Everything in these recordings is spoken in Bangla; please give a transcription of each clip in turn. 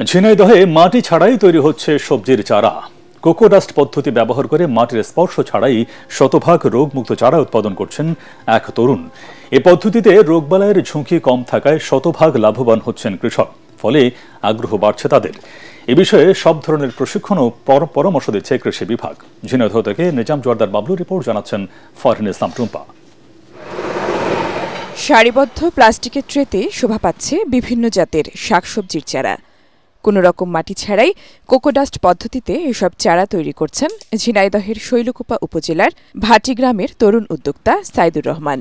ঝিনাইদহে মাটি ছাড়াই তৈরি হচ্ছে সবজির চারা। কোকোডাস্ট পদ্ধতি ব্যবহার করে মাটির স্পর্শ ছাড়াই শতভাগ রোগমুক্ত চারা উৎপাদন করছেন এক তরুণ। এ পদ্ধতিতে রোগবালাইয়ের ঝুঁকি কম থাকায় শতভাগ লাভবান হচ্ছেন কৃষক, ফলে আগ্রহ বাড়ছে তাদের। এ বিষয়ে সব ধরনের প্রশিক্ষণ ও পরামর্শ দিচ্ছে কৃষি বিভাগ। ঝিনাইদহ থেকে নিজাম জোয়ারদার বাবলু রিপোর্ট, জানাচ্ছেন ফরহিন ইসলাম টুম্পা। সারিবদ্ধ প্লাস্টিকের ট্রেতে শোভা পাচ্ছে বিভিন্ন জাতের শাকসবজির চারা। কোনো রকম মাটি ছাড়াই কোকোডাস্ট পদ্ধতিতে এসব চারা তৈরি করছেন ঝিনাইদহের শৈলকুপা উপজেলার ভাটি গ্রামের তরুণ উদ্যোক্তা সাইদুর রহমান।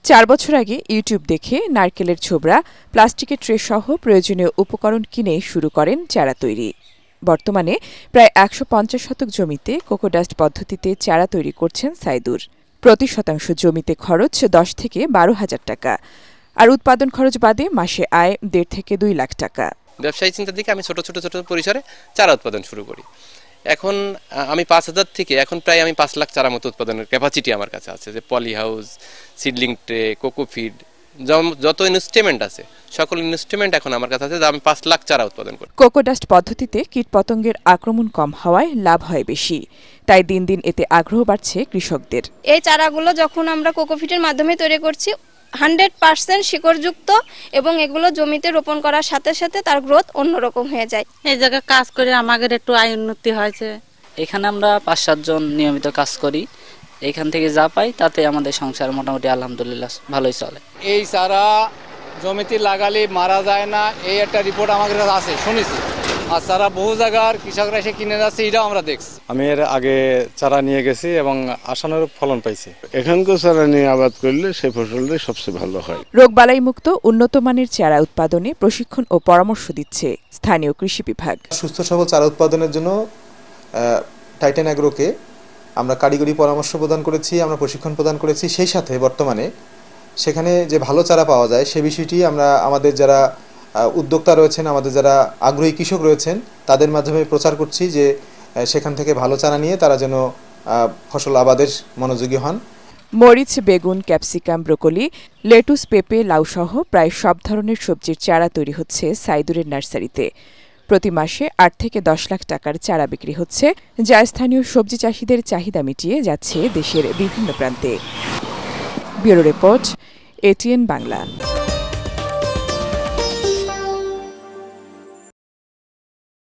4 বছর আগে ইউটিউব দেখে নারকেলের ছোবড়া, প্লাস্টিকের ট্রে সহ প্রয়োজনীয় উপকরণ কিনে শুরু করেন চারা তৈরি। বর্তমানে প্রায় 150 শতক জমিতে কোকোডাস্ট পদ্ধতিতে চারা তৈরি করছেন সাইদুর। প্রতি শতাংশ জমিতে খরচ 10 থেকে 12 হাজার টাকা, আর উৎপাদন খরচ বাদে মাসে আয় 1.5 থেকে 2 লাখ টাকা। ব্যবসায়ী চিন্তা থেকে আমি ছোট পরিসরে চারা উৎপাদন শুরু করি। এখন আমি 5,000 থেকে এখন প্রায় আমি 5 লাখ চারা মতো উৎপাদনের ক্যাপাসিটি আমার কাছে আছে, যে পলি হাউস, সিডলিং ট্রে, কোকোফিড, যত ইনস্ট্রুমেন্ট আছে সকল ইনস্ট্রুমেন্ট এখন আমার কাছে আছে, যা আমি 5 লাখ চারা উৎপাদন করি। কোকোডাস্ট পদ্ধতিতে কীটপতঙ্গের আক্রমণ কম হওয়ায় লাভ হয় বেশি, তাই দিন দিন এতে আগ্রহ বাড়ছে কৃষকদের। এই চারাগুলো যখন আমরা কোকোফিটের মাধ্যমে তৈরি করছি 100% শিকড়যুক্ত, এবং এগুলো জমিতে রোপণ করার সাথে সাথে তার গ্রোথ অন্যরকম হয়ে যায়। এই জায়গায় কাজ করে আমাদের একটু আয় উন্নতি হয়েছে। এখানে আমরা 5-7 জন নিয়মিত কাজ করি। এখান থেকে যা পাই তাতে আমাদের সংসার মোটামুটি আলহামদুলিল্লাহ ভালোই চলে। এই চারা জমিতে লাগালে মারা যায় না, এই একটা রিপোর্ট আমাদের কাছে আছে, শুনেছি। আর চারা বহু জায়গার কৃষকরা এসে কিনে যাচ্ছে, এটাও আমরা দেখছি। আমি এর আগে চারা নিয়ে গেছি এবং আশানুরূপ ফলন পাইছি। এখানকার চারা নিয়ে আবাদ করলে সেই ফসলটাই সবচেয়ে ভালো হয়। রোগবালাই মুক্ত উন্নত মানের চারা উৎপাদনে প্রশিক্ষণ ও পরামর্শ দিচ্ছে স্থানীয় কৃষি বিভাগ। সুস্থ সবল চারা উৎপাদনের জন্য টাইটান অ্যাগ্রোকে আমরা কারিগরি পরামর্শ প্রদান করেছি, আমরা প্রশিক্ষণ প্রদান করেছি। সেই সাথে বর্তমানে সেখানে যে ভালো চারা পাওয়া যায় সে বিষয়টি আমরা আমাদের যারা উদ্যোক্তা রয়েছেন, আমাদের যারা আগ্রহী কৃষক রয়েছেন তাদের মাধ্যমে প্রচার করছি যে সেখান থেকে ভালো চারা নিয়ে তারা যেন ফসল আবাদের মনোযোগী হন। মরিচ, বেগুন, ক্যাপসিকাম, ব্রোকলি, লেটুস, পেঁপে, লাউ সহ প্রায় সব ধরনের সবজির চারা তৈরি হচ্ছে সাইদুরের নার্সারিতে। প্রতি মাসে 8 থেকে 10 লাখ টাকার চারা বিক্রি হচ্ছে, যা স্থানীয় সবজি চাষিদের চাহিদা মিটিয়ে যাচ্ছে দেশের বিভিন্ন প্রান্তে। Bureau report, ATN Bangla.